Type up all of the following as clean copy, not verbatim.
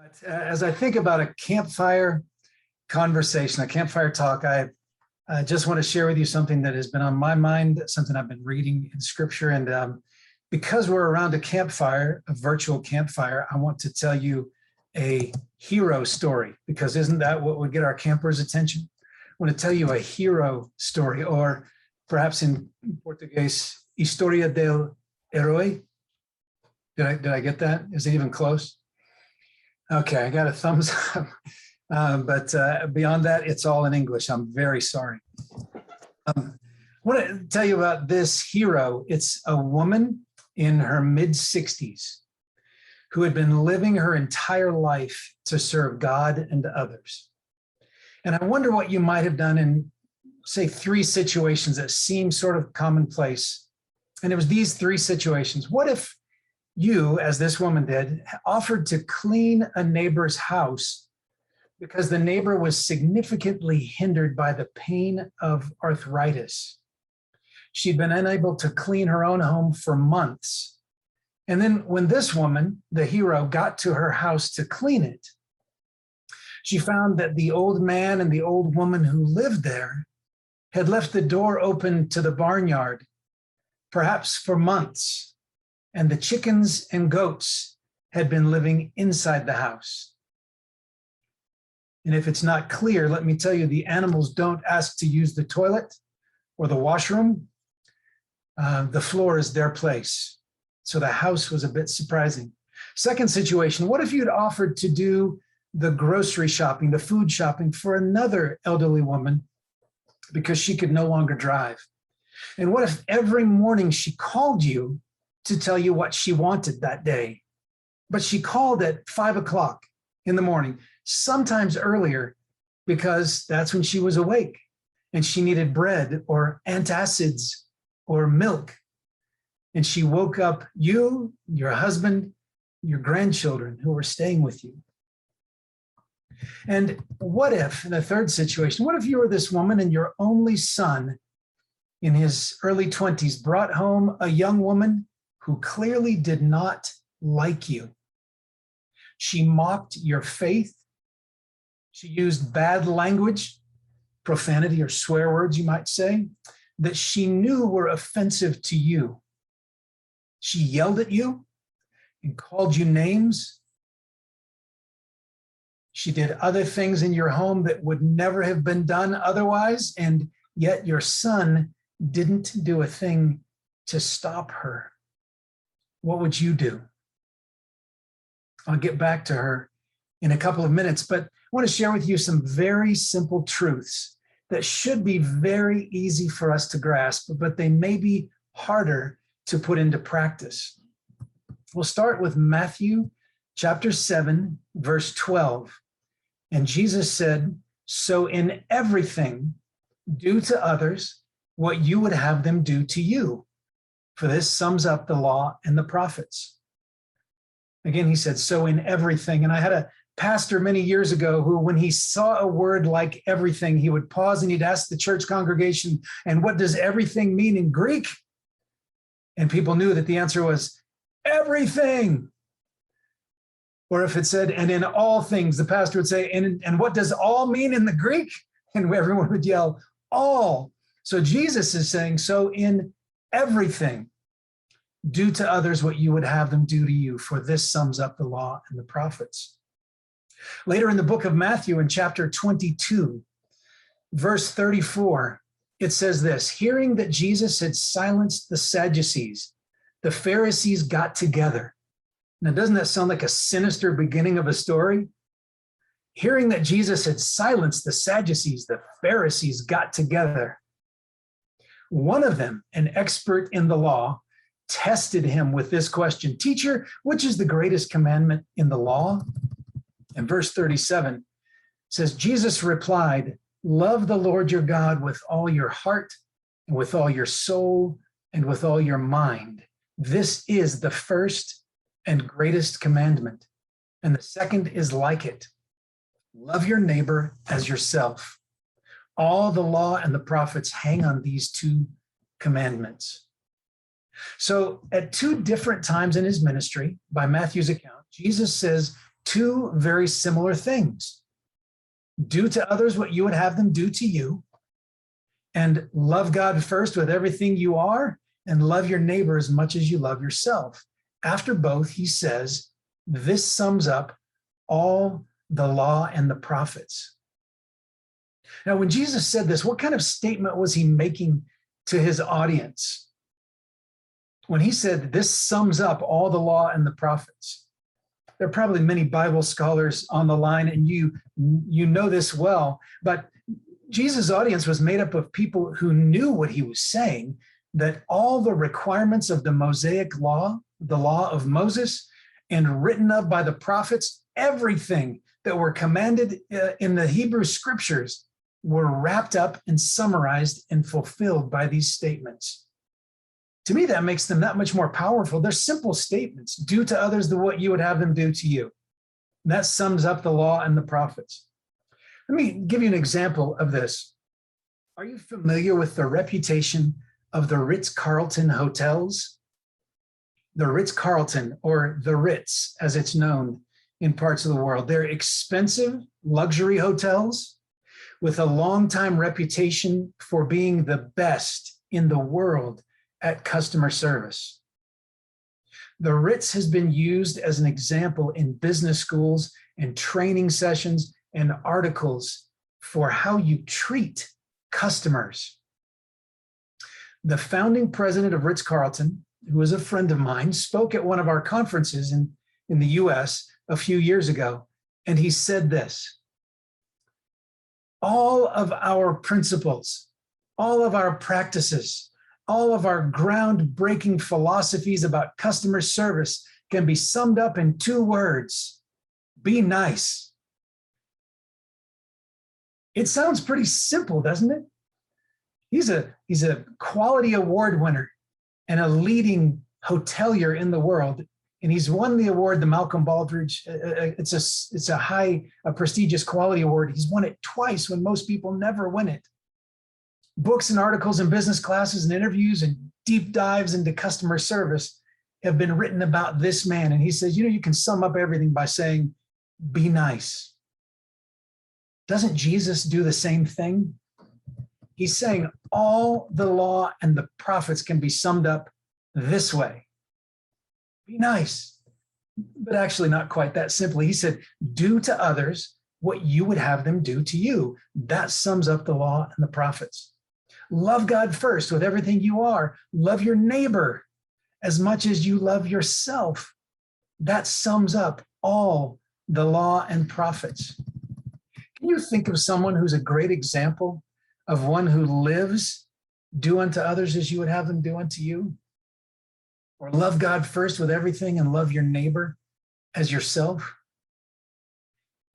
But as I think about a campfire conversation, a campfire talk, I just want to share with you something that has been on my mind, something I've been reading in Scripture. And because we're around a campfire, a virtual campfire, I want to tell you a hero story, because isn't that what would get our campers' attention? I want to tell you a hero story, or perhaps in Portuguese, Historia del Herói. Did I get that? Is it even close? Okay, I got a thumbs up. But beyond that, it's all in English. I'm very sorry. I want to tell you about this hero. It's a woman in her mid-60s who had been living her entire life to serve God and others. And I wonder what you might have done in, say, three situations that seem sort of commonplace. And it was these three situations. What if you, as this woman did, offered to clean a neighbor's house because the neighbor was significantly hindered by the pain of arthritis? She'd been unable to clean her own home for months. And then when this woman, the hero, got to her house to clean it, she found that the old man and the old woman who lived there had left the door open to the barnyard, perhaps for months, and the chickens and goats had been living inside the house. And if it's not clear, let me tell you, the animals don't ask to use the toilet or the washroom. The floor is their place. So the house was a bit surprising. Second situation, what if you'd offered to do the grocery shopping, the food shopping for another elderly woman because she could no longer drive? And what if every morning she called you to tell you what she wanted that day, but she called at 5 o'clock in the morning, sometimes earlier, because that's when she was awake and she needed bread or antacids or milk. And she woke up you, your husband, your grandchildren who were staying with you. And what if, in the third situation, what if you were this woman and your only son in his early 20s brought home a young woman who clearly did not like you? She mocked your faith. She used bad language, profanity or swear words, you might say, that she knew were offensive to you. She yelled at you and called you names. She did other things in your home that would never have been done otherwise, and yet your son didn't do a thing to stop her. What would you do? I'll get back to her in a couple of minutes, but I want to share with you some very simple truths that should be very easy for us to grasp, but they may be harder to put into practice. We'll start with Matthew chapter 7, verse 12. And Jesus said, "So in everything, do to others what you would have them do to you. For this sums up the law and the prophets." Again, he said, "So in everything." And I had a pastor many years ago who, when he saw a word like everything, he would pause and he'd ask the church congregation, "And what does everything mean in Greek?" And people knew that the answer was everything. Or if it said, "And in all things," the pastor would say, and what does all mean in the Greek? And everyone would yell, all. So Jesus is saying, so in everything, do to others what you would have them do to you, for this sums up the law and the prophets. Later in the book of Matthew, in chapter 22, verse 34, it says this: "Hearing that Jesus had silenced the Sadducees, the Pharisees got together." Now, doesn't that sound like a sinister beginning of a story? Hearing that Jesus had silenced the Sadducees, the Pharisees got together. One of them, an expert in the law, tested him with this question: "Teacher, which is the greatest commandment in the law?" And verse 37 says, Jesus replied, "Love the Lord your God with all your heart and with all your soul and with all your mind. This is the first and greatest commandment. And the second is like it. Love your neighbor as yourself. All the law and the prophets hang on these two commandments." So at two different times in his ministry, by Matthew's account, Jesus says, two very similar things. Do to others what you would have them do to you, and love God first with everything you are, and love your neighbor as much as you love yourself. After both, he says, this sums up all the law and the prophets. Now, when Jesus said this, what kind of statement was he making to his audience? When he said, this sums up all the law and the prophets, there are probably many Bible scholars on the line, and you know this well, but Jesus' audience was made up of people who knew what he was saying, that all the requirements of the Mosaic law, the law of Moses, and written of by the prophets, everything that were commanded in the Hebrew scriptures were wrapped up and summarized and fulfilled by these statements. To me, that makes them that much more powerful. They're simple statements. Do to others what you would have them do to you. And that sums up the law and the prophets. Let me give you an example of this. Are you familiar with the reputation of the Ritz-Carlton hotels? The Ritz-Carlton, or the Ritz as it's known in parts of the world. They're expensive luxury hotels with a long-time reputation for being the best in the world at customer service. The Ritz has been used as an example in business schools and training sessions and articles for how you treat customers. The founding president of Ritz-Carlton, who was a friend of mine, spoke at one of our conferences in the US a few years ago, and he said this: all of our principles, all of our practices, all of our groundbreaking philosophies about customer service can be summed up in two words: be nice. It sounds pretty simple, doesn't it? He's a quality award winner and a leading hotelier in the world, and he's won the award, the Malcolm Baldrige. It's a prestigious quality award. He's won it twice when most people never win it. Books and articles and business classes and interviews and deep dives into customer service have been written about this man. And he says, you can sum up everything by saying, be nice. Doesn't Jesus do the same thing? He's saying all the law and the prophets can be summed up this way: be nice. But actually not quite that simply. He said, do to others what you would have them do to you. That sums up the law and the prophets. Love God first with everything you are. Love your neighbor as much as you love yourself. That sums up all the law and prophets. Can you think of someone who's a great example of one who lives, do unto others as you would have them do unto you? Or love God first with everything and love your neighbor as yourself?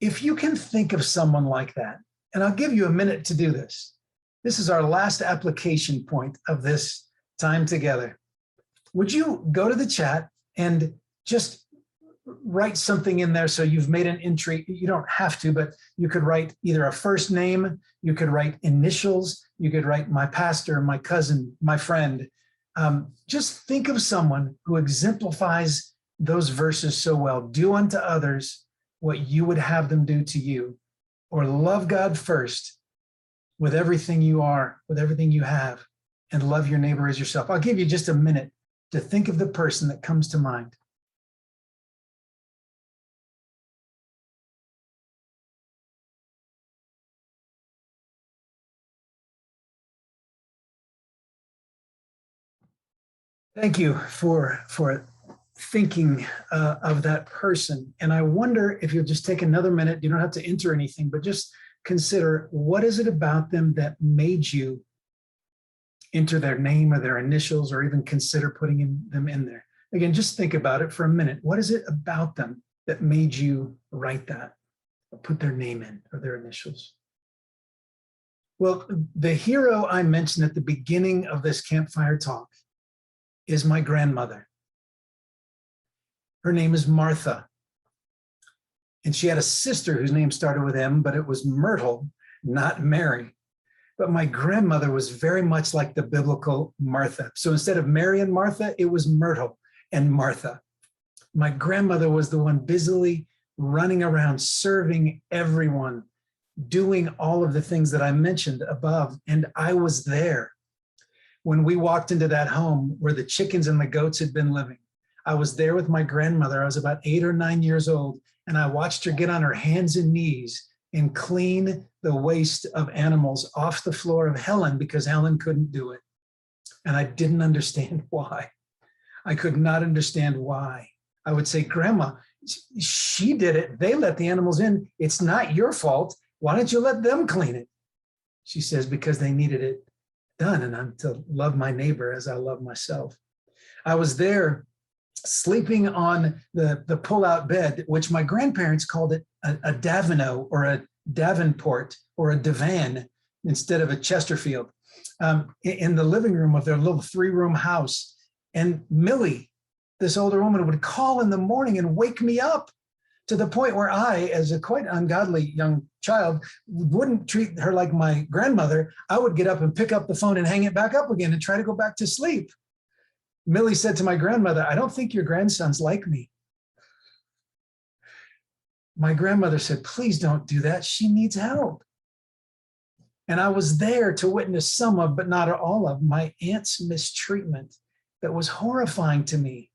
If you can think of someone like that, and I'll give you a minute to do this. This is our last application point of this time together. Would you go to the chat and just write something in there? So you've made an entry. You don't have to, but you could write either a first name, you could write initials, you could write my pastor, my cousin, my friend. Just think of someone who exemplifies those verses so well. Do unto others what you would have them do to you, or love God first with everything you are, with everything you have, and love your neighbor as yourself. I'll give you just a minute to think of the person that comes to mind. Thank you for thinking of that person. And I wonder if you'll just take another minute. You don't have to enter anything, but just consider, what is it about them that made you enter their name or their initials, or even consider putting them in there? Again, just think about it for a minute. What is it about them that made you write that, or put their name in, or their initials? Well, the hero I mentioned at the beginning of this campfire talk is my grandmother. Her name is Martha. And she had a sister whose name started with M, but it was Myrtle, not Mary. But my grandmother was very much like the biblical Martha. So instead of Mary and Martha, it was Myrtle and Martha. My grandmother was the one busily running around, serving everyone, doing all of the things that I mentioned above. And I was there when we walked into that home where the chickens and the goats had been living. I was there with my grandmother. I was about 8 or 9 years old, and I watched her get on her hands and knees and clean the waste of animals off the floor of Helen because Helen couldn't do it. And I didn't understand why. I could not understand why. I would say, Grandma, she did it. They let the animals in. It's not your fault. Why don't you let them clean it? She says, because they needed it done, and I'm to love my neighbor as I love myself. I was there sleeping on the pull-out bed, which my grandparents called it a Davino or a Davenport or a divan instead of a Chesterfield, in the living room of their little 3-room house. And Millie, this older woman, would call in the morning and wake me up, to the point where I, as a quite ungodly young child, wouldn't treat her like my grandmother. I would get up and pick up the phone and hang it back up again and try to go back to sleep. Millie said to my grandmother, I don't think your grandson's like me. My grandmother said, please don't do that. She needs help. And I was there to witness some of, but not all of, my aunt's mistreatment that was horrifying to me,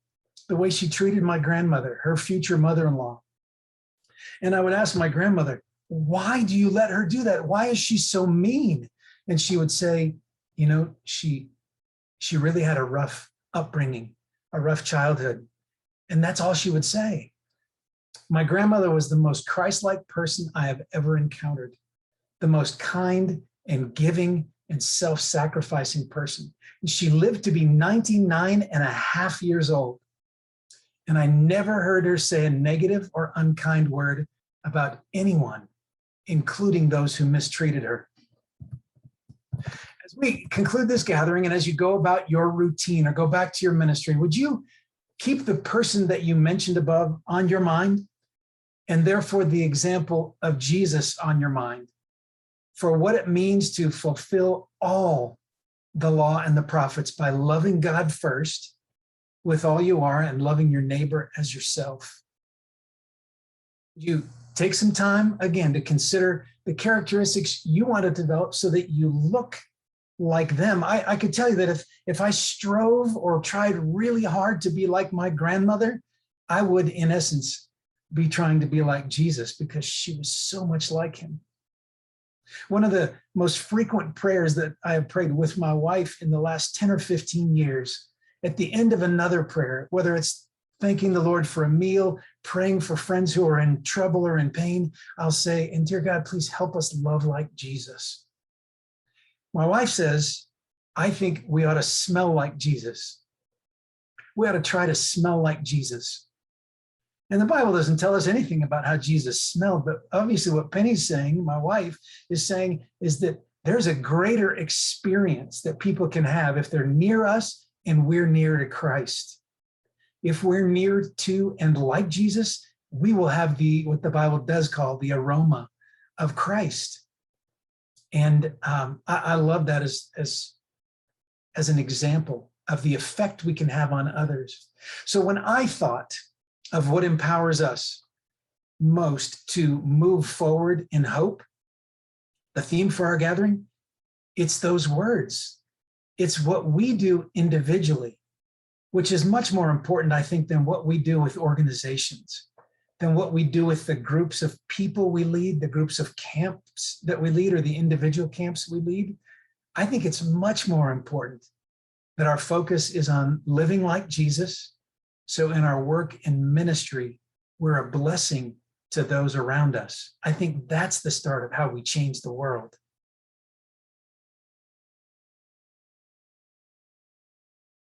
the way she treated my grandmother, her future mother-in-law. And I would ask my grandmother, why do you let her do that? Why is she so mean? And she would say, you know, she really had a rough upbringing, a rough childhood. And that's all she would say. My grandmother was the most Christ-like person I have ever encountered, the most kind and giving and self-sacrificing person. And she lived to be 99 and a half years old. And I never heard her say a negative or unkind word about anyone, including those who mistreated her. As we conclude this gathering, and as you go about your routine or go back to your ministry, would you keep the person that you mentioned above on your mind, and therefore the example of Jesus on your mind, for what it means to fulfill all the law and the prophets by loving God first with all you are and loving your neighbor as yourself? You take some time, again, to consider the characteristics you want to develop so that you look like them. I could tell you that if I strove or tried really hard to be like my grandmother, I would, in essence, be trying to be like Jesus, because she was so much like him. One of the most frequent prayers that I have prayed with my wife in the last 10 or 15 years, at the end of another prayer, whether it's thanking the Lord for a meal, praying for friends who are in trouble or in pain, I'll say, and dear God, please help us love like Jesus. My wife says, I think we ought to smell like Jesus. We ought to try to smell like Jesus. And the Bible doesn't tell us anything about how Jesus smelled, but obviously what Penny's saying, my wife, is saying is that there's a greater experience that people can have if they're near us and we're near to Christ. If we're near to and like Jesus, we will have what the Bible does call the aroma of Christ. And I love that as an example of the effect we can have on others. So when I thought of what empowers us most to move forward in hope, the theme for our gathering, it's those words. It's what we do individually, which is much more important, I think, than what we do with organizations, than what we do with the groups of people we lead, the groups of camps that we lead, or the individual camps we lead. I think it's much more important that our focus is on living like Jesus. So in our work and ministry, we're a blessing to those around us. I think that's the start of how we change the world.